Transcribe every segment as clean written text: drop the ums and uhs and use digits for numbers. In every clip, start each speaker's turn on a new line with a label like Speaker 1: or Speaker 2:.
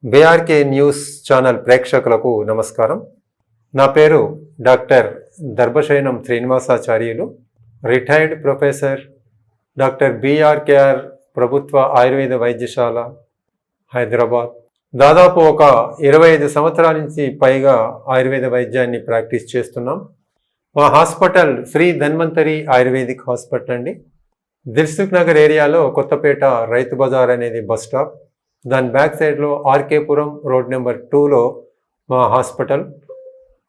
Speaker 1: BRK news channel ప్రేక్షకులకు నమస్కారం. నా పేరు doctor Darbhasayanam Srinivasacharyulu, retired professor, doctor BRKR ప్రభుత్వ ఆయుర్వేద వైద్యశాల, హైదరాబాద్. దాదాపు ఒక 25 సంవత్సరాల నుంచి పైగా ఆయుర్వేద వైద్యాన్ని ప్రాక్టీస్ చేస్తున్నాం. మా hospital Shri Dhanvantari ayurvedic hospital అండి. దిల్సుఖ్ నగర్ ఏరియాలో కొత్తపేట రైతు బజార్ అనేది బస్ స్టాప్, దాని బ్యాక్ సైడ్లో ఆర్కేపురం రోడ్ నెంబర్ 2లో మా హాస్పిటల్.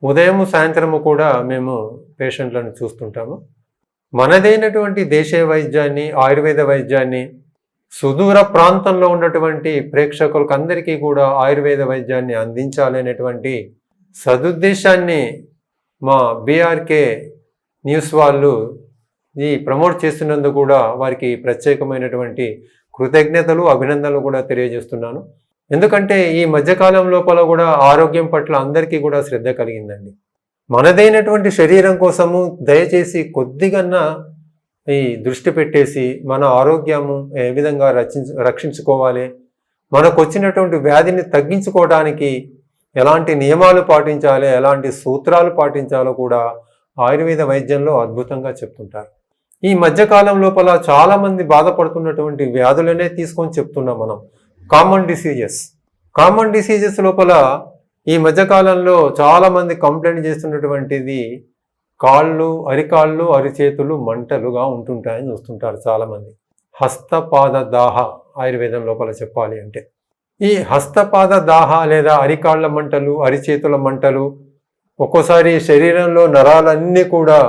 Speaker 1: ఉదయం సాయంత్రము కూడా మేము పేషెంట్లను చూస్తుంటాము. మనదైనటువంటి దేశీయ వైద్యాన్ని, ఆయుర్వేద వైద్యాన్ని సుదూర ప్రాంతంలో ఉన్నటువంటి ప్రేక్షకులకు అందరికీ కూడా ఆయుర్వేద వైద్యాన్ని అందించాలనేటువంటి సదుద్దేశాన్ని మా బీఆర్కే న్యూస్ వాళ్ళు ఈ ప్రమోట్ చేస్తున్నందుకు కూడా వారికి ప్రత్యేకమైనటువంటి కృతజ్ఞతలు, అభినందనలు కూడా తెలియజేస్తున్నాను. ఎందుకంటే ఈ మధ్యకాలం లోపల కూడా ఆరోగ్యం పట్ల అందరికీ కూడా శ్రద్ధ కలిగిందండి. మనదైనటువంటి శరీరం కోసము దయచేసి కొద్దిగన్నా ఈ దృష్టి పెట్టేసి మన ఆరోగ్యము ఏ విధంగా రక్షించుకోవాలి, మనకు వచ్చినటువంటి వ్యాధిని తగ్గించుకోవడానికి ఎలాంటి నియమాలు పాటించాలి, ఎలాంటి సూత్రాలు పాటించాలో కూడా ఆయుర్వేద వైద్యంలో అద్భుతంగా చెప్తుంటారు. ఈ మధ్యకాలం లోపల చాలామంది బాధపడుతున్నటువంటి వ్యాధులనే తీసుకొని చెప్తున్నాం మనం. కామన్ డిసీజెస్ లోపల ఈ మధ్యకాలంలో చాలామంది కంప్లైంట్ చేస్తున్నటువంటిది కాళ్ళు, అరికాళ్ళు, అరిచేతులు మంటలుగా ఉంటుంటాయని చూస్తుంటారు చాలామంది. హస్తపాద దాహ ఆయుర్వేదం లోపల చెప్పాలి అంటే ఈ హస్తపాద దాహ లేదా అరికాళ్ళ మంటలు, అరిచేతుల మంటలు, ఒక్కోసారి శరీరంలో నరాలన్నీ కూడా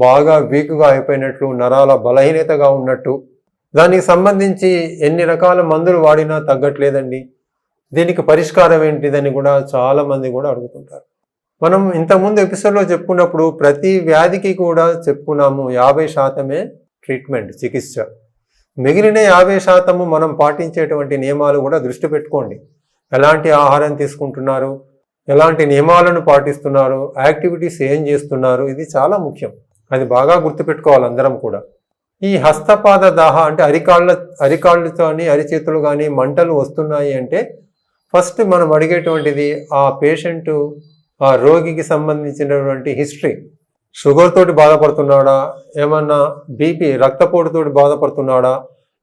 Speaker 1: బాగా వీక్గా అయిపోయినట్లు, నరాల బలహీనతగా ఉన్నట్టు, దానికి సంబంధించి ఎన్ని రకాల మందులు వాడినా తగ్గట్లేదండి, దీనికి పరిష్కారం ఏంటిదని కూడా చాలామంది కూడా అడుగుతుంటారు. మనం ఇంతకుముందు ఎపిసోడ్లో చెప్పుకున్నప్పుడు ప్రతి వ్యాధికి కూడా చెప్పుకున్నాము 50% ట్రీట్మెంట్, చికిత్స. మిగిలిన 50% మనం పాటించేటువంటి నియమాలు కూడా దృష్టి పెట్టుకోండి. ఎలాంటి ఆహారం తీసుకుంటున్నారు, ఎలాంటి నియమాలను పాటిస్తున్నారు, యాక్టివిటీస్ ఏం చేస్తున్నారు, ఇది చాలా ముఖ్యం. అది బాగా గుర్తుపెట్టుకోవాలి అందరం కూడా. ఈ హస్తపాద దాహ అంటే అరికాళ్ళతో కానీ అరిచేతులు కానీ మంటలు వస్తున్నాయి అంటే ఫస్ట్ మనం అడిగేటువంటిది ఆ పేషెంట్, ఆ రోగికి సంబంధించినటువంటి హిస్టరీ. షుగర్ తోటి బాధపడుతున్నాడా, ఏమన్నా బీపీ రక్తపోటుతోటి బాధపడుతున్నాడా,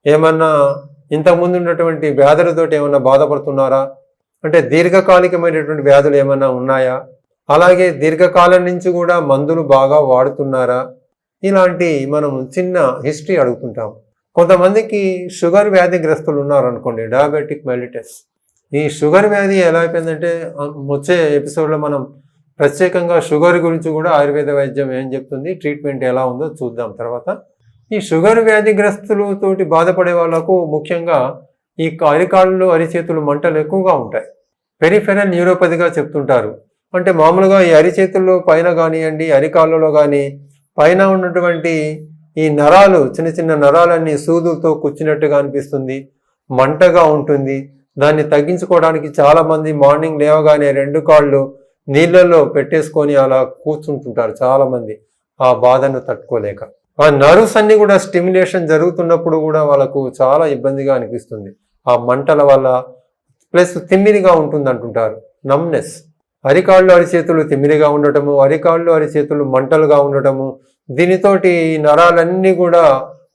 Speaker 1: ఏమన్నా ఇంతకుముందు ఉన్నటువంటి వ్యాధులతోటి ఏమన్నా బాధపడుతున్నారా, అంటే దీర్ఘకాలికమైనటువంటి వ్యాధులు ఏమన్నా ఉన్నాయా, అలాగే దీర్ఘకాలం నుంచి కూడా మందులు బాగా వాడుతున్నారా, ఇలాంటి మనం చిన్న హిస్టరీ అడుగుతుంటాం. కొంతమందికి షుగర్ వ్యాధిగ్రస్తులు ఉన్నారనుకోండి, డయాబెటిక్ మెలిటస్. ఈ షుగర్ వ్యాధి ఎలా అయిపోయిందంటే వచ్చే ఎపిసోడ్లో మనం ప్రత్యేకంగా షుగర్ గురించి కూడా ఆయుర్వేద వైద్యం ఏం చెప్తుంది, ట్రీట్మెంట్ ఎలా ఉందో చూద్దాం తర్వాత. ఈ షుగర్ వ్యాధిగ్రస్తులతోటి బాధపడే వాళ్ళకు ముఖ్యంగా ఈ అరికాళ్ళు, అరిచేతులు మంటలు ఎక్కువగా ఉంటాయి. పెరిఫెరల్ న్యూరోపతిగా చెప్తుంటారు. అంటే మామూలుగా ఈ అరిచేతుల్లో పైన కానివ్వండి, అరికాళ్ళలో కానీ పైన ఉన్నటువంటి ఈ నరాలు, చిన్న చిన్న నరాలన్నీ సూదులతో కూర్చున్నట్టుగా అనిపిస్తుంది, మంటగా ఉంటుంది. దాన్ని తగ్గించుకోవడానికి చాలామంది మార్నింగ్ లేవగానే 2 కాళ్ళు నీళ్ళల్లో పెట్టేసుకొని అలా కూర్చుంటుంటారు చాలామంది, ఆ బాధను తట్టుకోలేక. ఆ నర్వ్స్ అన్ని కూడా స్టిమ్యులేషన్ జరుగుతున్నప్పుడు కూడా వాళ్ళకు చాలా ఇబ్బందిగా అనిపిస్తుంది ఆ మంటల వల్ల. ప్లస్ తిమ్మిరిగా ఉంటుంది అంటుంటారు, నమ్నెస్. అరికాళ్ళు, అరిచేతులు తిమ్మిరిగా ఉండటము, అరికాళ్ళు, అరిచేతులు మంటలుగా ఉండటము, దీనితోటి నరాలన్నీ కూడా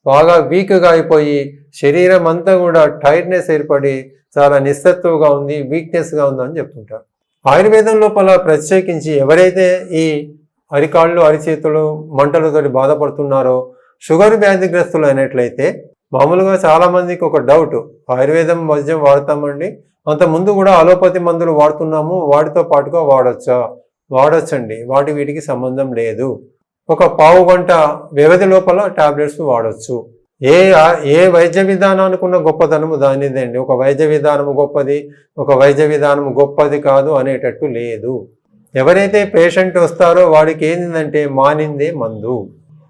Speaker 1: బాగా వీక్గా అయిపోయి శరీరం అంతా కూడా టైర్డ్నెస్ ఏర్పడి చాలా నిస్సత్తుగా ఉంది, వీక్నెస్గా ఉందని చెప్తుంటారు. ఆయుర్వేదం లోపల ప్రత్యేకించి ఎవరైతే ఈ అరికాళ్ళు, అరిచేతులు మంటలతోటి బాధపడుతున్నారో షుగర్ వ్యాధిగ్రస్తులు అయినట్లయితే, మామూలుగా చాలామందికి ఒక డౌట్, ఆయుర్వేదం వైద్యం వాడతామండి, అంతకుముందు కూడా అలోపతి మందులు వాడుతున్నాము, వాటితో పాటుగా వాడొచ్చండి, వీటికి సంబంధం లేదు. ఒక పావు గంట వ్యవధి లోపల టాబ్లెట్స్ వాడచ్చు. ఏ వైద్య విధానానికి ఉన్న గొప్పతనము దానిదండి. ఒక వైద్య విధానము గొప్పది, ఒక వైద్య విధానము గొప్పది కాదు అనేటట్టు లేదు. ఎవరైతే పేషెంట్ వస్తారో వాడికి ఏంటంటే మానిందే మందు.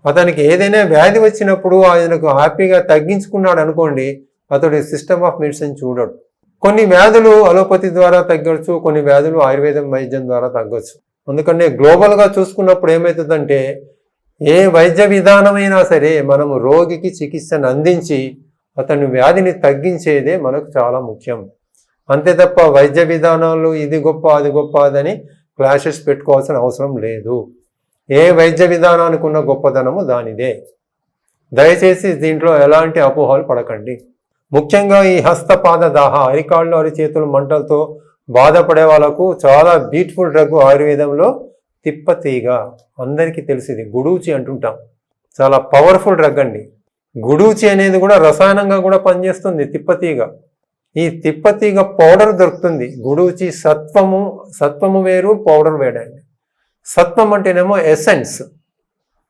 Speaker 1: అతనికి ఏదైనా వ్యాధి వచ్చినప్పుడు ఆయనకు హ్యాపీగా తగ్గించుకున్నాడు అనుకోండి, అతడి సిస్టమ్ ఆఫ్ మెడిసిన్ చూడడు. కొన్ని వ్యాధులు అలోపతి ద్వారా తగ్గవచ్చు, కొన్ని వ్యాధులు ఆయుర్వేదం వైద్యం ద్వారా తగ్గవచ్చు. అందుకనే గ్లోబల్గా చూసుకున్నప్పుడు ఏమవుతుందంటే ఏ వైద్య విధానమైనా సరే మనము రోగికి చికిత్సను అందించి అతని వ్యాధిని తగ్గించేదే మనకు చాలా ముఖ్యం. అంతే తప్ప వైద్య విధానాలు ఇది గొప్ప అది గొప్ప అదని క్లాషెస్ పెట్టుకోవాల్సిన అవసరం లేదు. ఏ వైద్య విధానానికి ఉన్న గొప్పదనము దానిదే. దయచేసి దీంట్లో ఎలాంటి అపోహలు పడకండి. ముఖ్యంగా ఈ హస్తపాద దాహ, అరికాళ్ళు అరిచేతులు మంటలతో బాధపడే వాళ్ళకు చాలా బ్యూటిఫుల్ డ్రగ్ ఆయుర్వేదంలో తిప్పతీగ. అందరికీ తెలిసింది, గుడూచి అంటుంటాం. చాలా పవర్ఫుల్ డ్రగ్ అండి. గుడూచి అనేది కూడా రసాయనంగా కూడా పనిచేస్తుంది తిప్పతీగ. ఈ తిప్పతీగ పౌడర్ దొరుకుతుంది. గుడూచి సత్వము వేరు, పౌడర్ వేడండి. సత్వం అంటేనేమో ఎసెన్స్,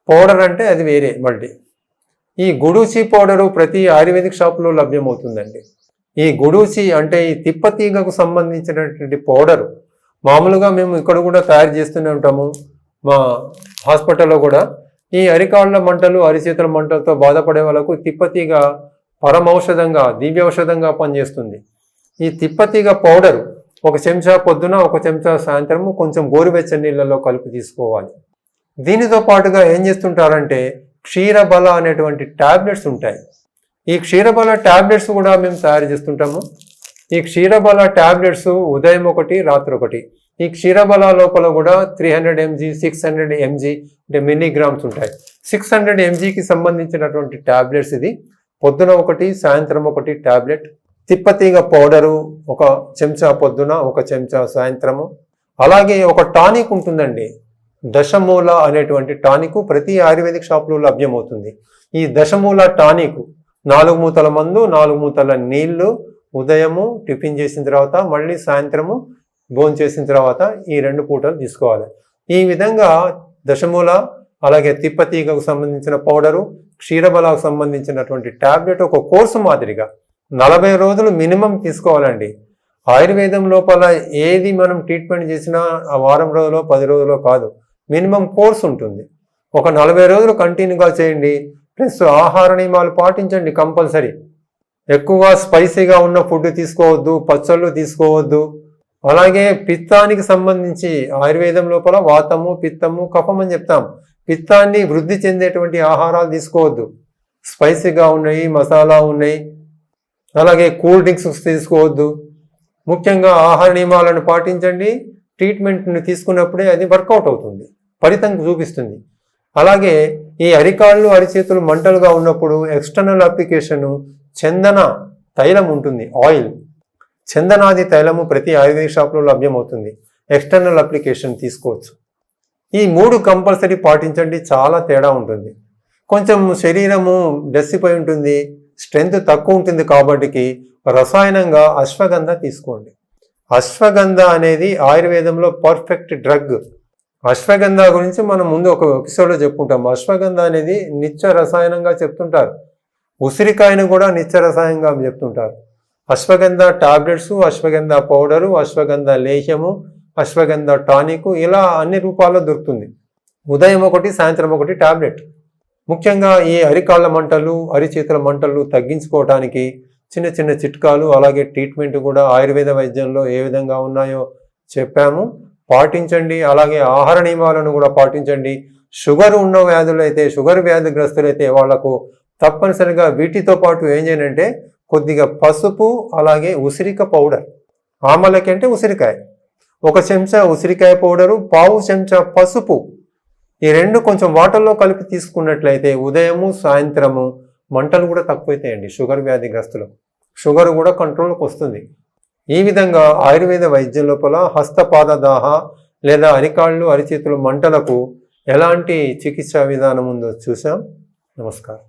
Speaker 1: పౌడర్ అంటే అది వేరే మళ్ళీ. ఈ గుడూచి పౌడరు ప్రతి ఆయుర్వేదిక్ షాపులో లభ్యమవుతుందండి. ఈ గుడూచి అంటే ఈ తిప్పతీగకు సంబంధించినటువంటి పౌడరు మామూలుగా మేము ఇక్కడ కూడా తయారు చేస్తూనే ఉంటాము. మా హాస్పిటల్లో కూడా ఈ అరికాళ్ళ మంటలు అరిచేతుల మంటలతో బాధపడే వాళ్ళకు తిప్పతీగ పరమౌషధంగా, దివ్యౌషధంగా పనిచేస్తుంది. ఈ తిప్పతీగ పౌడరు 1 చెంచా పొద్దున, 1 చెంచా సాయంత్రము కొంచెం గోరువెచ్చని నీళ్ళలో కలిపి తీసుకోవాలి. దీనితో పాటుగా ఏం చేస్తుంటారంటే క్షీరబల అనేటువంటి టాబ్లెట్స్ ఉంటాయి. ఈ క్షీరబల టాబ్లెట్స్ కూడా మేము తయారు చేస్తుంటాము. ఈ క్షీరబల టాబ్లెట్స్ ఉదయం 1, రాత్రి 1. ఈ క్షీరబల లోపల కూడా 300 mg, 600 mg అంటే మిల్లీగ్రామ్స్ ఉంటాయి. 600 mgకి సంబంధించినటువంటి టాబ్లెట్స్ ఇది. పొద్దున 1, సాయంత్రం 1 టాబ్లెట్. తిప్పతీగ పౌడరు 1 చెంచా పొద్దున, 1 చెంచా సాయంత్రము. అలాగే ఒక టానిక్ ఉంటుందండి, దశమూల అనేటువంటి టానిక్ ప్రతి ఆయుర్వేదిక్ షాప్లో లభ్యమవుతుంది. ఈ దశమూల టానిక్ 4 మూతల మందు, 4 మూతల నీళ్లు ఉదయము టిఫిన్ చేసిన తర్వాత, మళ్ళీ సాయంత్రము భోజనం చేసిన తర్వాత ఈ 2 పూటలు తీసుకోవాలి. ఈ విధంగా దశమూల, అలాగే తిప్పతీగకు సంబంధించిన పౌడరు, క్షీరబలకు సంబంధించినటువంటి టాబ్లెట్ ఒక కోర్సు మాదిరిగా 40 రోజులు మినిమం తీసుకోవాలండి. ఆయుర్వేదం లోపల ఏది మనం ట్రీట్మెంట్ చేసినా ఆ వారం రోజులో 10 రోజులో కాదు, మినిమం కోర్స్ ఉంటుంది. ఒక 40 రోజులు కంటిన్యూగా చేయండి. ప్లస్ ఆహార నియమాలు పాటించండి కంపల్సరీ. ఎక్కువగా స్పైసీగా ఉన్న ఫుడ్ తీసుకోవద్దు, పచ్చళ్ళు తీసుకోవద్దు. అలాగే పిత్తానికి సంబంధించి ఆయుర్వేదం లోపల వాతము, పిత్తము, కఫం అని చెప్తాం. పిత్తాన్ని వృద్ధి చెందేటువంటి ఆహారాలు తీసుకోవద్దు. స్పైసీగా ఉన్నాయి, మసాలా ఉన్నాయి, అలాగే కూల్ డ్రింక్స్ తీసుకోవద్దు. ముఖ్యంగా ఆహార నియమాలను పాటించండి. ట్రీట్మెంట్ని తీసుకున్నప్పుడే అది వర్కౌట్ అవుతుంది, ఫలితం చూపిస్తుంది. అలాగే ఈ అరికాళ్ళు అరిచేతులు మంటలుగా ఉన్నప్పుడు ఎక్స్టర్నల్ అప్లికేషను చందన తైలం ఉంటుంది, ఆయిల్. చందనాది తైలము ప్రతి ఆయుర్వేదిక్ షాప్లో లభ్యమవుతుంది. ఎక్స్టర్నల్ అప్లికేషన్ తీసుకోవచ్చు. ఈ 3 కంపల్సరీ పాటించండి, చాలా తేడా ఉంటుంది. కొంచెం శరీరము డస్సిపోయి ఉంటుంది, స్ట్రెంగ్త్ తక్కువ ఉంటుంది కాబట్టి రసాయనంగా అశ్వగంధ తీసుకోండి. అశ్వగంధ అనేది ఆయుర్వేదంలో పర్ఫెక్ట్ డ్రగ్. అశ్వగంధ గురించి మనం ముందు ఒక ఎపిసోడ్లో చెప్పుకుంటాం. అశ్వగంధ అనేది నిత్య రసాయనంగా చెప్తుంటారు. ఉసిరికాయను కూడా నిత్య రసాయనంగా చెప్తుంటారు. అశ్వగంధ టాబ్లెట్స్, అశ్వగంధ పౌడరు, అశ్వగంధ లేహ్యము, అశ్వగంధ టానిక్, ఇలా అన్ని రూపాల్లో దొరుకుతుంది. ఉదయం 1, సాయంత్రం 1 టాబ్లెట్. ముఖ్యంగా ఈ అరికాళ్ళ మంటలు అరిచేతుల మంటలు తగ్గించుకోవడానికి చిన్న చిన్న చిట్కాలు, అలాగే ట్రీట్మెంట్ కూడా ఆయుర్వేద వైద్యంలో ఏ విధంగా ఉన్నాయో చెప్పాము, పాటించండి. అలాగే ఆహార నియమాలను కూడా పాటించండి. షుగర్ ఉన్న వ్యాధులైతే, షుగర్ వ్యాధిగ్రస్తులైతే వాళ్లకు తప్పనిసరిగా వీటితో పాటు ఏం చేయాలంటే కొద్దిగా పసుపు, అలాగే ఉసిరిక పౌడర్. ఆమలకి అంటే ఉసిరికాయ, 1 చెంచా ఉసిరికాయ పౌడరు, 1/2 చెంచా పసుపు, ఈ 2 కొంచెం వాటర్లో కలిపి తీసుకున్నట్లయితే ఉదయము సాయంత్రము మంటలు కూడా తక్కువైతాయండి. షుగర్ వ్యాధిగ్రస్తులకు షుగర్ కూడా కంట్రోల్కి వస్తుంది. ఈ విధంగా ఆయుర్వేద వైద్యం లోపల హస్తపాద దాహ లేదా అరికాళ్ళు అరిచేతులు మంటలకు ఎలాంటి చికిత్సా విధానం ఉందో చూసాం. నమస్కారం.